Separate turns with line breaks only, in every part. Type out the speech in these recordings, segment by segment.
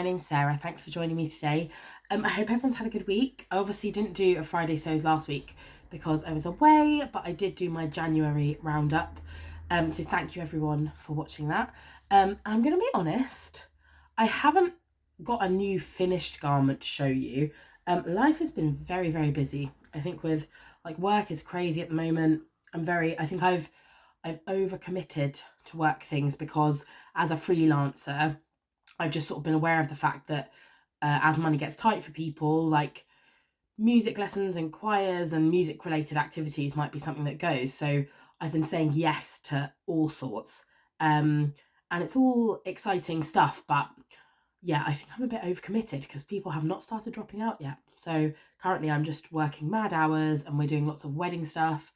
my name's Sarah. Thanks for joining me today. I hope everyone's had a good week. I obviously didn't do a Fridaysews last week because I was away, but I did do my January roundup. So thank you everyone for watching that. I'm going to be honest, I haven't got a new finished garment to show you. Life has been very, very busy. I think with like work is crazy at the moment. I think I've overcommitted to work things because as a freelancer, I've just sort of been aware of the fact that as money gets tight for people, like music lessons and choirs and music related activities might be something that goes. So I've been saying yes to all sorts. And it's all exciting stuff, but yeah, I think I'm a bit overcommitted because people have not started dropping out yet. So currently I'm just working mad hours and we're doing lots of wedding stuff.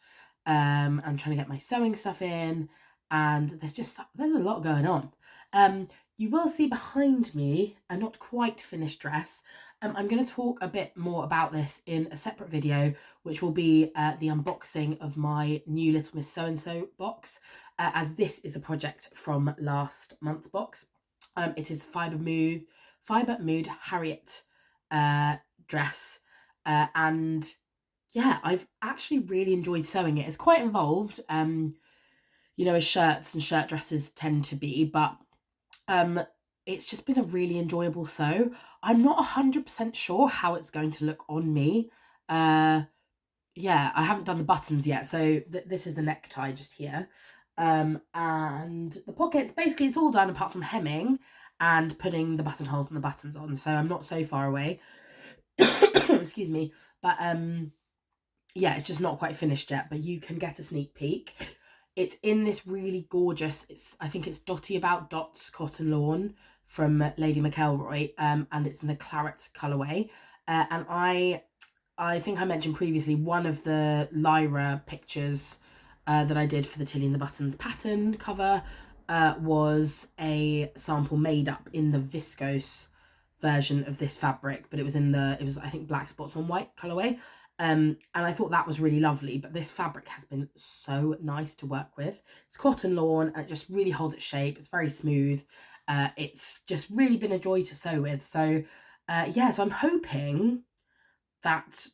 I'm trying to get my sewing stuff in, and there's a lot going on. You will see behind me a not quite finished dress. I'm going to talk a bit more about this in a separate video, which will be the unboxing of my new Little Miss So-and-so box, as this is the project from last month's box. It is the Fibre Mood Harriet dress, and yeah, I've actually really enjoyed sewing it. It's quite involved, as shirts and shirt dresses tend to be, but it's just been a really enjoyable sew. I'm not 100% sure how it's going to look on me. Yeah, I haven't done the buttons yet, so this is the necktie just here. And the pockets, basically it's all done apart from hemming and putting the buttonholes and the buttons on, so I'm not so far away. Excuse me, but yeah, it's just not quite finished yet, but you can get a sneak peek. It's in this really gorgeous, I think it's Dotty About Dots cotton lawn from Lady McElroy, and it's in the claret colourway. And I think I mentioned previously, one of the Lyra pictures that I did for the Tilly and the Buttons pattern cover was a sample made up in the viscose version of this fabric, but it was I think black spots on white colourway. And I thought that was really lovely, but this fabric has been so nice to work with. It's cotton lawn and it just really holds its shape. It's very smooth. It's just really been a joy to sew with. So yeah, so I'm hoping that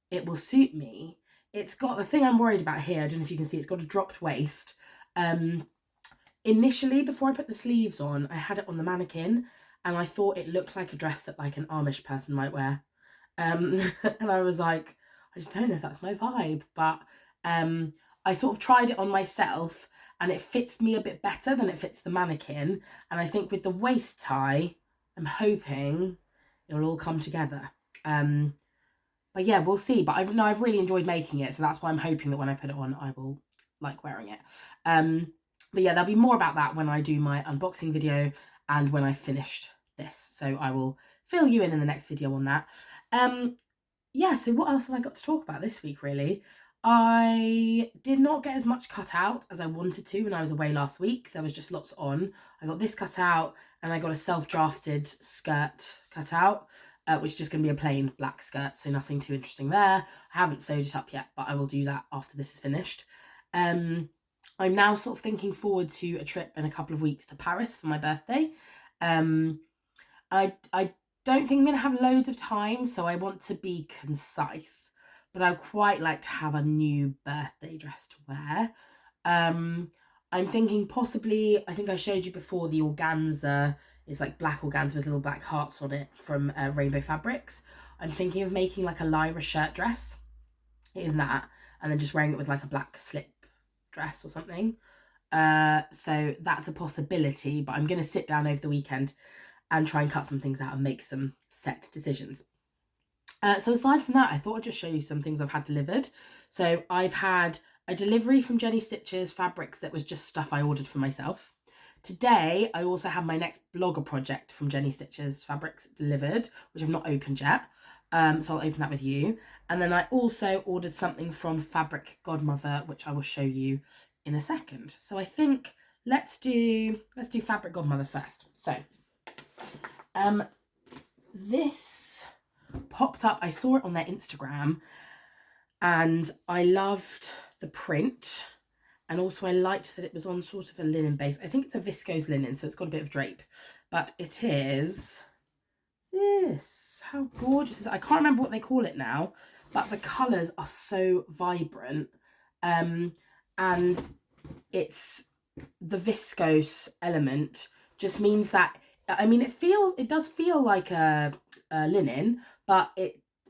it will suit me. It's got the thing I'm worried about here, I don't know if you can see, it's got a dropped waist. Initially, before I put the sleeves on, I had it on the mannequin and I thought it looked like a dress that like an Amish person might wear. And I was like, I just don't know if that's my vibe, but I sort of tried it on myself and it fits me a bit better than it fits the mannequin. And I think with the waist tie, I'm hoping it'll all come together. But yeah, we'll see. But I've really enjoyed making it, so that's why I'm hoping that when I put it on, I will like wearing it. But yeah, there'll be more about that when I do my unboxing video and when I've finished this. So I will fill you in the next video on that. Yeah, so what else have I got to talk about this week, really? I did not get as much cut out as I wanted to when I was away last week. There was just lots on. I got this cut out and I got a self-drafted skirt cut out, which is just going to be a plain black skirt, so nothing too interesting there. I haven't sewed it up yet, but I will do that after this is finished. I'm now sort of thinking forward to a trip in a couple of weeks to Paris for my birthday. I don't think I'm going to have loads of time, so I want to be concise, but I'd quite like to have a new birthday dress to wear. I'm thinking possibly, I think I showed you before, the organza is like black organza with little black hearts on it from Rainbow Fabrics. I'm thinking of making like a Lyra shirt dress in that and then just wearing it with like a black slip dress or something. So that's a possibility, but I'm going to sit down over the weekend and try and cut some things out and make some set decisions. So aside from that, I thought I'd just show you some things I've had delivered. So I've had a delivery from Jenny Stitches fabrics that was just stuff I ordered for myself. Today, I also have my next blogger project from Jenny Stitches fabrics delivered, which I've not opened yet. So I'll open that with you. And then I also ordered something from Fabric Godmother, which I will show you in a second. So I think let's do Fabric Godmother first. So this popped up, I saw it on their Instagram and I loved the print And also I liked that it was on sort of a linen base. I think it's a viscose linen, so it's got a bit of drape. But it is this. How gorgeous is it? I can't remember what they call it now, but the colours are so vibrant. And it's the viscose element just means that, I mean, it does feel like a linen, but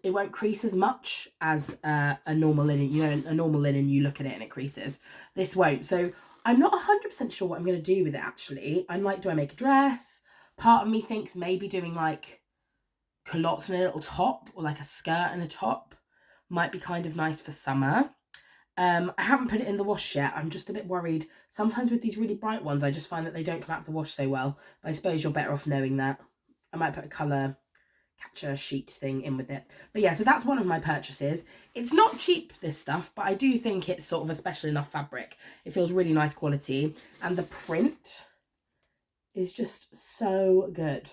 it won't crease as much as a normal linen. You know, a normal linen, you look at it and it creases. This won't. So I'm not 100% sure what I'm going to do with it, actually. I'm like, do I make a dress? Part of me thinks maybe doing like culottes and a little top, or like a skirt and a top might be kind of nice for summer. I haven't put it in the wash yet. I'm just a bit worried. Sometimes with these really bright ones, I just find that they don't come out of the wash so well. But I suppose you're better off knowing that. I might put a colour catcher sheet thing in with it. But yeah, so that's one of my purchases. It's not cheap, this stuff, but I do think it's sort of a special enough fabric. It feels really nice quality. And the print is just so good.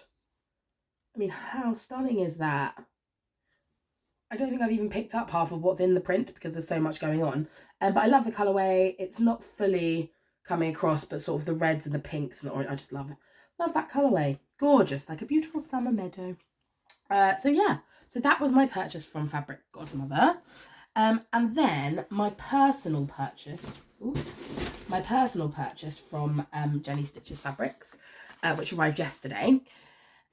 I mean, how stunning is that? I don't think I've even picked up half of what's in the print because there's so much going on. But I love the colourway. It's not fully coming across, but sort of the reds and the pinks and the orange. I just love it. Love that colourway. Gorgeous, like a beautiful summer meadow. So yeah, so that was my purchase from Fabric Godmother. And then my personal purchase, from Jenny Stitches Fabrics, which arrived yesterday.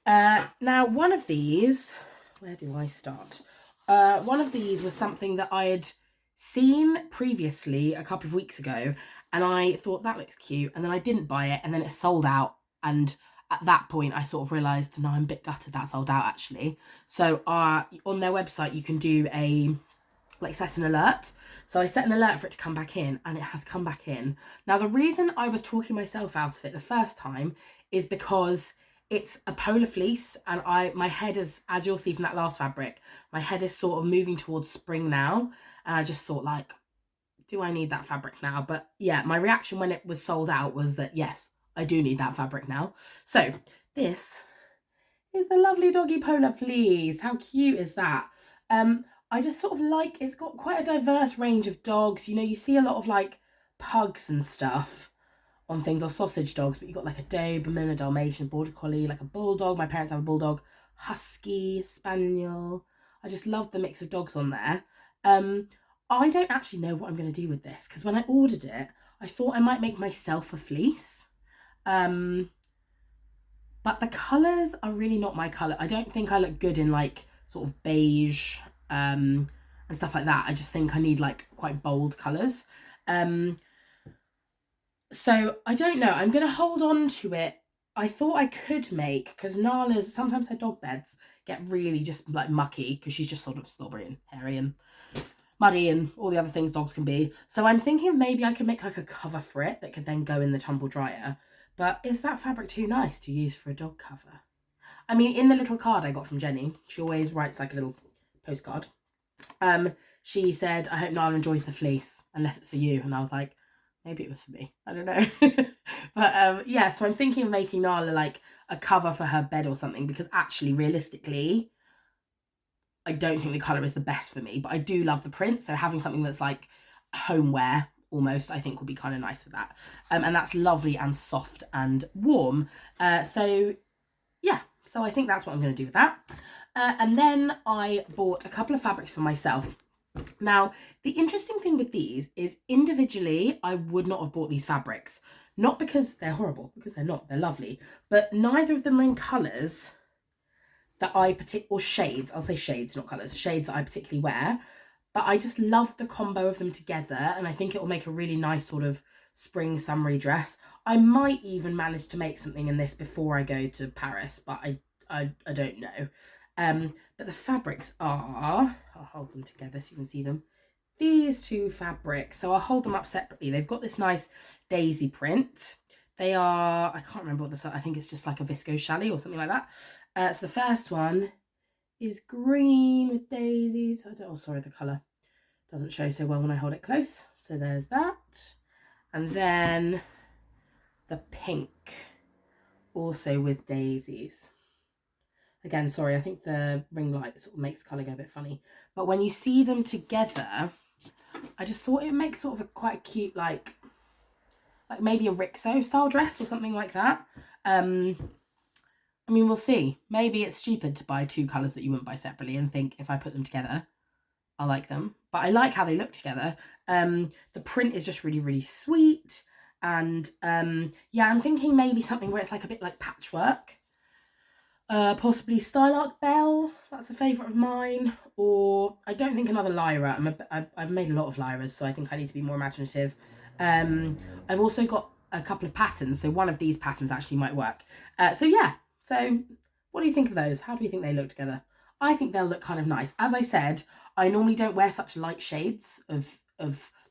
Now, one of these, where do I start? One of these was something that I had seen previously a couple of weeks ago, and I thought that looks cute, and then I didn't buy it, and then it sold out, and at that point I sort of realised, no, I'm a bit gutted that sold out actually. So on their website you can do set an alert. So I set an alert for it to come back in, and it has come back in. Now, the reason I was talking myself out of it the first time is because it's a polar fleece, and my head is, as you'll see from that last fabric, my head is sort of moving towards spring now, and I just thought, like, do I need that fabric now? But yeah, my reaction when it was sold out was that yes, I do need that fabric now. So this is the lovely doggy polar fleece. How cute is that? I just sort of like, it's got quite a diverse range of dogs. You know, you see a lot of like pugs and stuff on things, or sausage dogs, but you've got like a Doberman, a Dalmatian, a Border Collie, like a Bulldog. My parents have a Bulldog, Husky, Spaniel. I just love the mix of dogs on there. I don't actually know what I'm going to do with this, because when I ordered it, I thought I might make myself a fleece. But the colours are really not my colour. I don't think I look good in like sort of beige and stuff like that. I just think I need like quite bold colours. So I don't know. I'm going to hold on to it. I thought I could make, because Nala's, sometimes her dog beds get really just like mucky, because she's just sort of slobbery and hairy and muddy and all the other things dogs can be. So I'm thinking maybe I could make like a cover for it that could then go in the tumble dryer. But is that fabric too nice to use for a dog cover? I mean, in the little card I got from Jenny, she always writes like a little postcard. She said, I hope Nala enjoys the fleece, unless it's for you. And I was like, maybe it was for me. I don't know. But yeah, so I'm thinking of making Nala like a cover for her bed or something, because actually, realistically, I don't think the colour is the best for me, but I do love the print. So having something that's like homeware almost, I think would be kind of nice with that. And that's lovely and soft and warm. So yeah, so I think that's what I'm going to do with that. And then I bought a couple of fabrics for myself. Now, the interesting thing with these is individually, I would not have bought these fabrics. Not because they're horrible, because they're not, they're lovely. But neither of them are in colours that or shades, I'll say shades, not colours, shades that I particularly wear. But I just love the combo of them together, and I think it will make a really nice sort of spring summery dress. I might even manage to make something in this before I go to Paris, but I don't know. But the fabrics are, I'll hold them together so you can see them, these two fabrics. So I'll hold them up separately. They've got this nice daisy print. They are, I can't remember what this is, I think it's just like a viscose challis or something like that. So the first one is green with daisies. Sorry, the colour doesn't show so well when I hold it close. So there's that. And then the pink, also with daisies. Again, sorry, I think the ring light sort of makes the colour go a bit funny. But when you see them together, I just thought it makes sort of quite a cute, like, like maybe a Rixo style dress or something like that. I mean, we'll see. Maybe it's stupid to buy 2 colours that you wouldn't buy separately and think if I put them together, I'll like them. But I like how they look together. The print is just really, really sweet. And yeah, I'm thinking maybe something where it's like a bit like patchwork. Possibly Stylark Belle, that's a favourite of mine. Or I don't think another Lyra. I've made a lot of Lyras, so I think I need to be more imaginative. I've also got a couple of patterns, so one of these patterns actually might work. So yeah, so what do you think of those? How do you think they look together? I think they'll look kind of nice. As I said, I normally don't wear such light shades of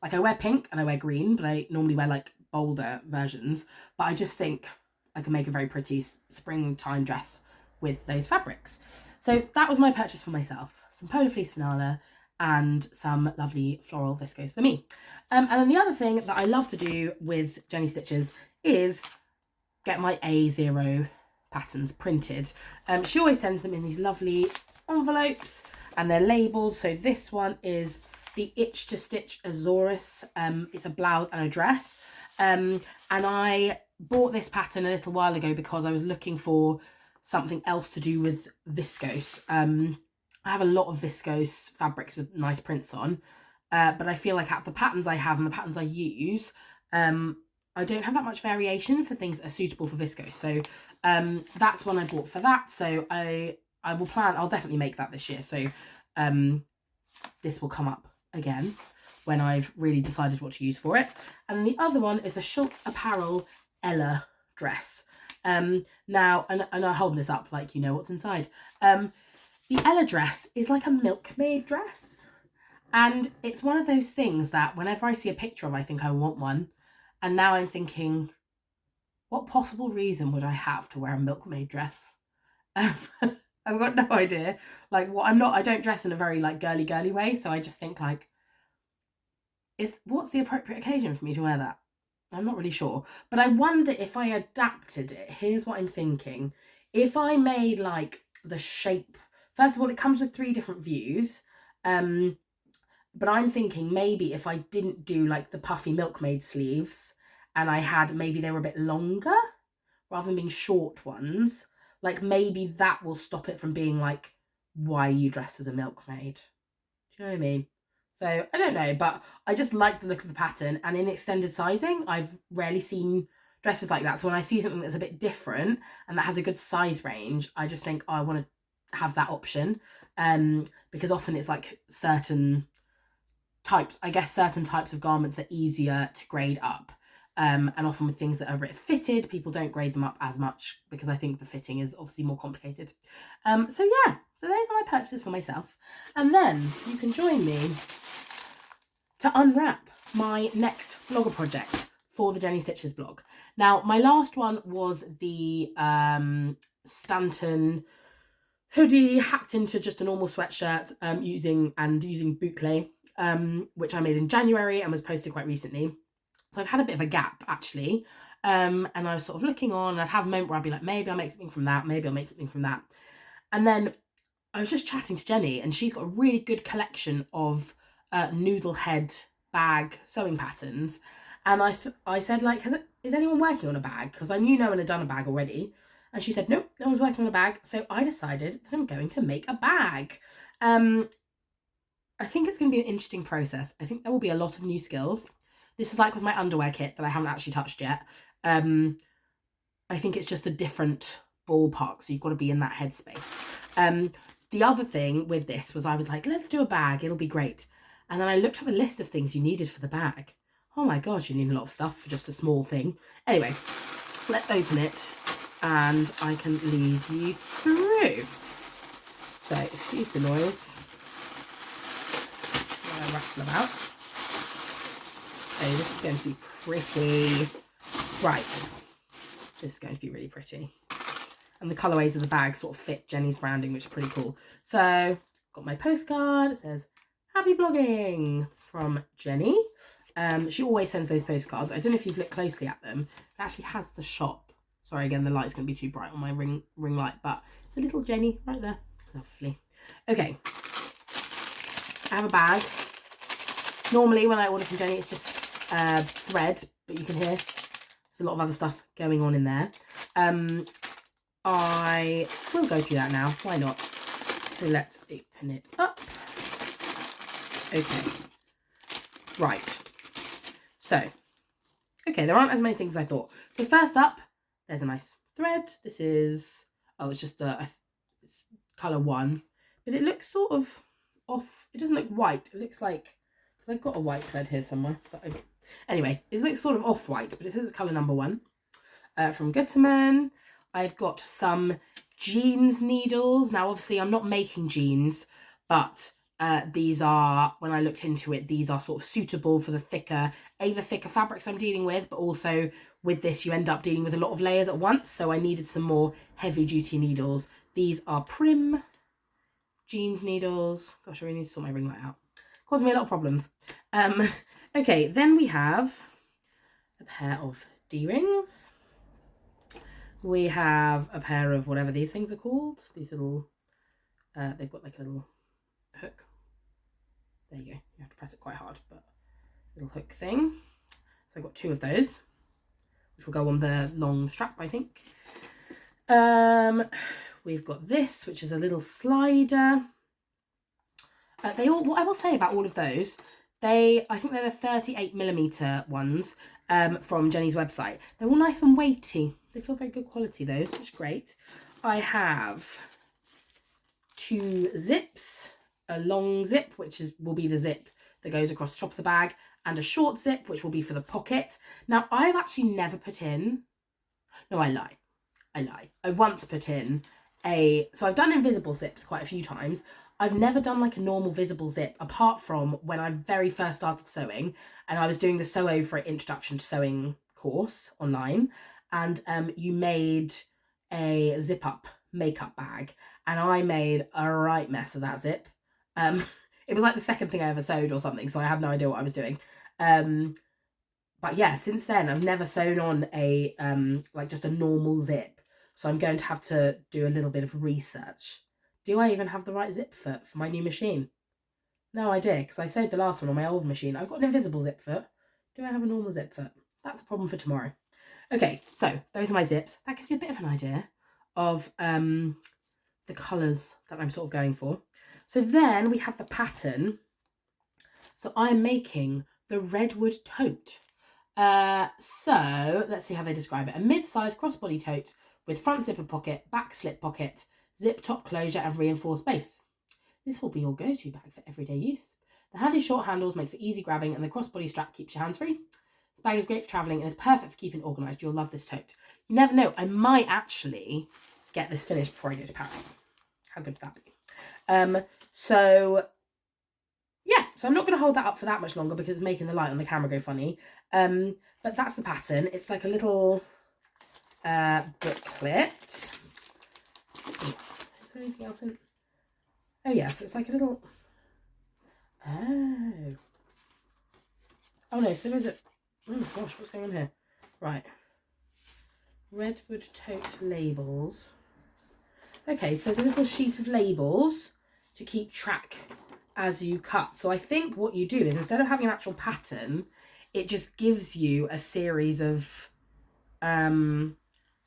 like I wear pink and I wear green, but I normally wear like bolder versions. But I just think I can make a very pretty springtime dress with those fabrics. So that was my purchase for myself. Some polo fleece finale and some lovely floral viscose for me. And then the other thing that I love to do with Jenny Stitches is get my A0 patterns printed. She always sends them in these lovely envelopes and they're labelled. So this one is the Itch to Stitch Azores. It's a blouse and a dress. And I bought this pattern a little while ago because I was looking for something else to do with viscose. I have a lot of viscose fabrics with nice prints on, but I feel like out of the patterns I have and the patterns I use, I don't have that much variation for things that are suitable for viscose. So that's one I bought for that. So I'll definitely make that this year. So this will come up again when I've really decided what to use for it. And the other one is the Schultz Apparel Ella dress. Now, and I'm holding this up like you know what's inside. The Ella dress is like a Milkmaid dress. And it's one of those things that whenever I see a picture of, I think I want one. And now I'm thinking, what possible reason would I have to wear a Milkmaid dress? I've got no idea. Like, what I don't dress in a very like girly way. So I just think like, what's the appropriate occasion for me to wear that? I'm not really sure. But I wonder if I adapted it. Here's what I'm thinking. If I made like the shape, first of all, it comes with 3 different views. But I'm thinking maybe if I didn't do like the puffy Milkmaid sleeves and I had, maybe they were a bit longer rather than being short ones, like maybe that will stop it from being like, why are you dressed as a milkmaid? Do you know what I mean? So I don't know, but I just like the look of the pattern, and in extended sizing, I've rarely seen dresses like that. So when I see something that's a bit different and that has a good size range, I just think, oh, I want to have that option. Because often it's like certain types of garments are easier to grade up. And often with things that are a bit fitted, people don't grade them up as much because I think the fitting is obviously more complicated. So yeah, so those are my purchases for myself. And then you can join me to unwrap my next blogger project for the Jenny Stitches blog. Now, my last one was the Stanton hoodie hacked into just a normal sweatshirt using boucle, which I made in January and was posted quite recently. So I've had a bit of a gap actually. And I was sort of looking on, and I'd have a moment where I'd be like, maybe I'll make something from that. Maybe I'll make something from that. And then I was just chatting to Jenny, and she's got a really good collection of noodle head bag sewing patterns. And I said, like, is anyone working on a bag? Because I knew no one had done a bag already. And she said, nope, no one's working on a bag. So I decided that I'm going to make a bag. I think it's going to be an interesting process. I think there will be a lot of new skills. This is like with my underwear kit that I haven't actually touched yet. I think it's just a different ballpark, so you've got to be in that headspace. The other thing with this was I was like, let's do a bag, it'll be great. And then I looked up a list of things you needed for the bag. Oh my gosh, you need a lot of stuff for just a small thing. Anyway, let's open it and I can lead you through. So, excuse the noise. I rustle about. So this is going to be pretty. Right. This is going to be really pretty. And the colourways of the bag sort of fit Jenny's branding, which is pretty cool. So, got my postcard. It says, happy blogging from Jenny. She always sends those postcards. I don't know if you've looked closely at them. It actually has the shop. Sorry, again, the light's going to be too bright on my ring light, but it's a little Jenny right there. Lovely. Okay. I have a bag. Normally, when I order from Jenny, it's just thread, but you can hear There's a lot of other stuff going on in there. I will go through that now. Why not? So let's open it up. Okay. Right. So, okay, there aren't as many things as I thought. So first up, there's a nice thread. This is, oh, it's just it's colour 1. But it looks sort of off. It doesn't look white. It looks like, because I've got a white thread here somewhere. Anyway, it looks sort of off-white, but it says it's colour number 1. From Godmother. I've got some jeans needles. Now, obviously, I'm not making jeans, but these are, when I looked into it, these are sort of suitable for the thicker fabrics I'm dealing with, but also with this, you end up dealing with a lot of layers at once. So I needed some more heavy-duty needles. These are Prim jeans needles. Gosh, I really need to sort my ring light out. Causing me a lot of problems. Okay, then we have a pair of D-rings. We have a pair of whatever these things are called. These little, they've got like a little hook. There you go. You have to press it quite hard, but little hook thing. So I've got 2 of those, which will go on the long strap, I think. We've got this, which is a little slider. What I will say about all of those, I think they're the 38mm ones from Jenny's website. They're all nice and weighty. They feel very good quality, those, which is great. I have 2 zips, a long zip, which will be the zip that goes across the top of the bag, and a short zip, which will be for the pocket. Now, I've actually never put in, no, I lie. I once put in so I've done invisible zips quite a few times. I've never done like a normal visible zip, apart from when I very first started sewing, and I was doing the Sew Over It Introduction to Sewing course online, and you made a zip up makeup bag, and I made a right mess of that zip. It was like the second thing I ever sewed or something, so I had no idea what I was doing. But yeah, since then I've never sewn on a like just a normal zip. So I'm going to have to do a little bit of research. Do I even have the right zip foot for my new machine? No idea, because I sewed the last one on my old machine. I've got an invisible zip foot. Do I have a normal zip foot? That's a problem for tomorrow. Okay, so those are my zips. That gives you a bit of an idea of the colours that I'm sort of going for. So then we have the pattern. So I'm making the Redwood tote. So let's see how they describe it. A mid-sized crossbody tote with front zipper pocket, back slip pocket, zip top closure and reinforced base. This will be your go-to bag for everyday use. The handy short handles make for easy grabbing and the crossbody strap keeps your hands free. This bag is great for travelling and is perfect for keeping organised. You'll love this tote. You never know, I might actually get this finished before I go to Paris. How good would that be? So I'm not going to hold that up for that much longer because it's making the light on the camera go funny. But that's the pattern. It's like a little booklet. Is there anything else in? Oh yeah, so it's like a little. Oh no, so there's a. Oh my gosh, what's going on here? Right. Redwood tote labels. Okay, so there's a little sheet of labels to keep track as you cut. So I think what you do is, instead of having an actual pattern, it just gives you a series of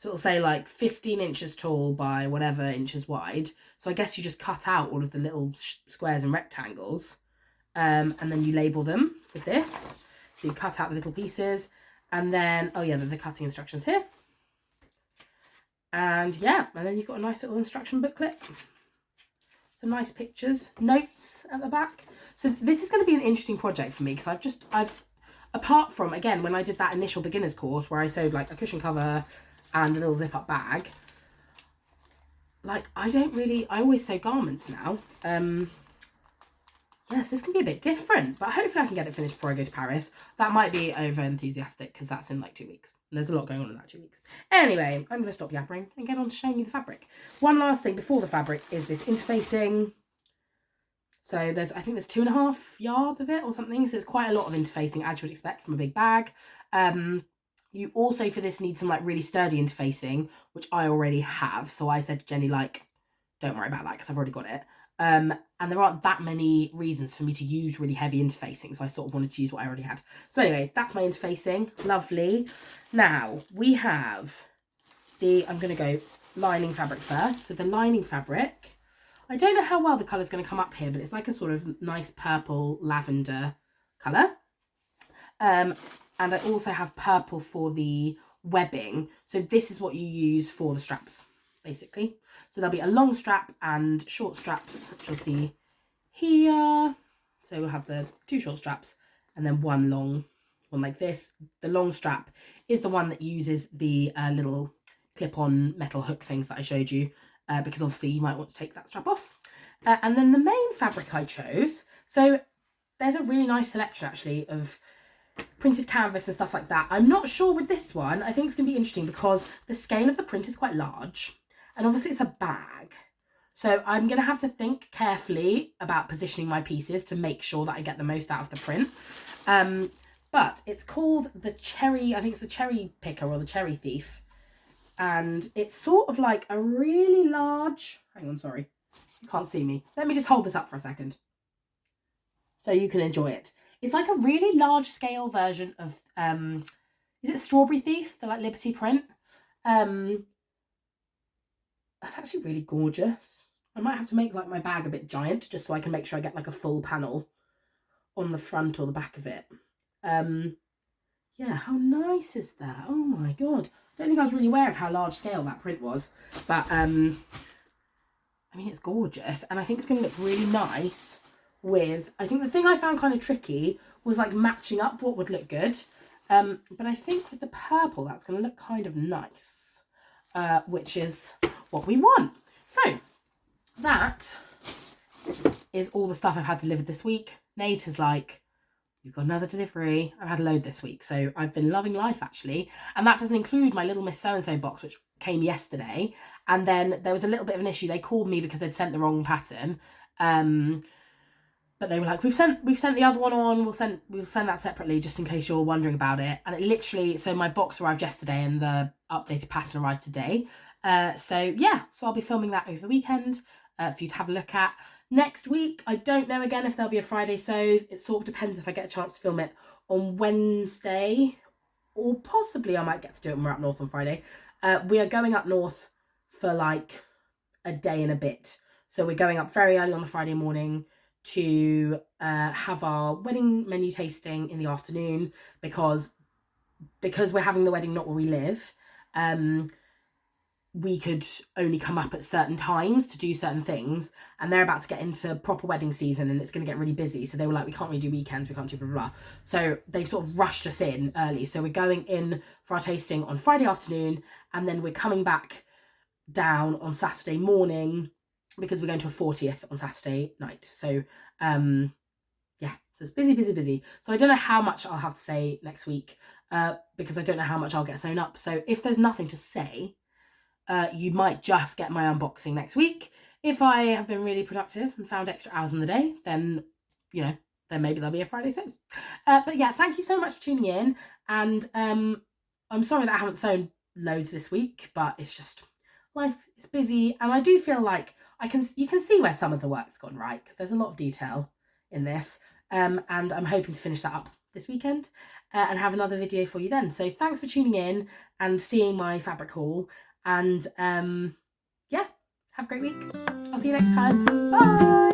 so it'll say like 15 inches tall by whatever inches wide. So I guess you just cut out all of the little squares and rectangles, and then you label them with this. So you cut out the little pieces, and then, oh yeah, the cutting instructions here. And yeah, and then you've got a nice little instruction booklet. Some nice pictures, notes at the back. So this is going to be an interesting project for me, because I've apart from, again, when I did that initial beginner's course where I sewed like a cushion cover and a little zip up bag, like I always sew garments now. Yes, this can be a bit different, but hopefully I can get it finished before I go to Paris. That might be over enthusiastic because that's in like 2 weeks. And there's a lot going on in that 2 weeks. Anyway, I'm going to stop yappering and get on to showing you the fabric. One last thing before the fabric is this interfacing. So I think there's 2.5 yards of it or something. So it's quite a lot of interfacing, as you would expect from a big bag. You also for this need some like really sturdy interfacing, which I already have. So I said to Jenny, like, don't worry about that because I've already got it. And there aren't that many reasons for me to use really heavy interfacing, so I sort of wanted to use what I already had. So anyway, that's my interfacing. Lovely. Now we have I'm going to go lining fabric first. So the lining fabric, I don't know how well the colour's going to come up here, but it's like a sort of nice purple lavender colour. And I also have purple for the webbing. So this is what you use for the straps, basically. So there'll be a long strap and short straps, which you'll see here. So we'll have the 2 short straps and then one long one like this. The long strap is the one that uses the little clip-on metal hook things that I showed you, because obviously you might want to take that strap off. And then the main fabric I chose, so there's a really nice selection actually of printed canvas and stuff like that. I'm not sure with this one. I think it's going to be interesting because the scale of the print is quite large, and obviously it's a bag. So I'm going to have to think carefully about positioning my pieces to make sure that I get the most out of the print. But it's called the Cherry, I think it's the Cherry Picker or the Cherry Thief. And it's sort of like a really large, hang on, sorry, you can't see me. Let me just hold this up for a second so you can enjoy it. It's like a really large scale version of, is it Strawberry Thief? The like Liberty print. That's actually really gorgeous. I might have to make like my bag a bit giant just so I can make sure I get like a full panel on the front or the back of it. Yeah, how nice is that? Oh my God. I don't think I was really aware of how large scale that print was, but I mean, it's gorgeous, and I think it's going to look really nice with, I think the thing I found kind of tricky was like matching up what would look good, but I think with the purple that's going to look kind of nice, which is what we want. So that is all the stuff I've had delivered this week. Nate is like, you've got another delivery. I've had a load this week, so I've been loving life actually. And that doesn't include my Little Miss So-and-so box, which came yesterday. And then there was a little bit of an issue. They called me because they'd sent the wrong pattern. But they were like, we've sent the other one on. We'll send that separately just in case you're wondering about it. And it literally, so my box arrived yesterday and the updated pattern arrived today. So yeah, so I'll be filming that over the weekend for you to have a look at. Next week, I don't know again if there'll be a Friday Sews. It sort of depends if I get a chance to film it on Wednesday, or possibly I might get to do it when we're up north on Friday. We are going up north for like a day and a bit. So we're going up very early on the Friday morning to have our wedding menu tasting in the afternoon, because we're having the wedding not where we live. We could only come up at certain times to do certain things, and they're about to get into proper wedding season and it's going to get really busy. So they were like, we can't really do weekends, we can't do blah, blah, blah. So they've sort of rushed us in early. So we're going in for our tasting on Friday afternoon, and then we're coming back down on Saturday morning because we're going to a 40th on Saturday night. So yeah, so it's busy, busy, busy. So I don't know how much I'll have to say next week, because I don't know how much I'll get sewn up. So if there's nothing to say, you might just get my unboxing next week. If I have been really productive and found extra hours in the day, then, you know, then maybe there'll be a Friday Sews. But yeah, thank you so much for tuning in. And I'm sorry that I haven't sewn loads this week, but it's just life is busy. And I do feel like you can see where some of the work's gone, right? Because there's a lot of detail in this. And I'm hoping to finish that up this weekend and have another video for you then. So thanks for tuning in and seeing my fabric haul. And yeah, have a great week. I'll see you next time. Bye.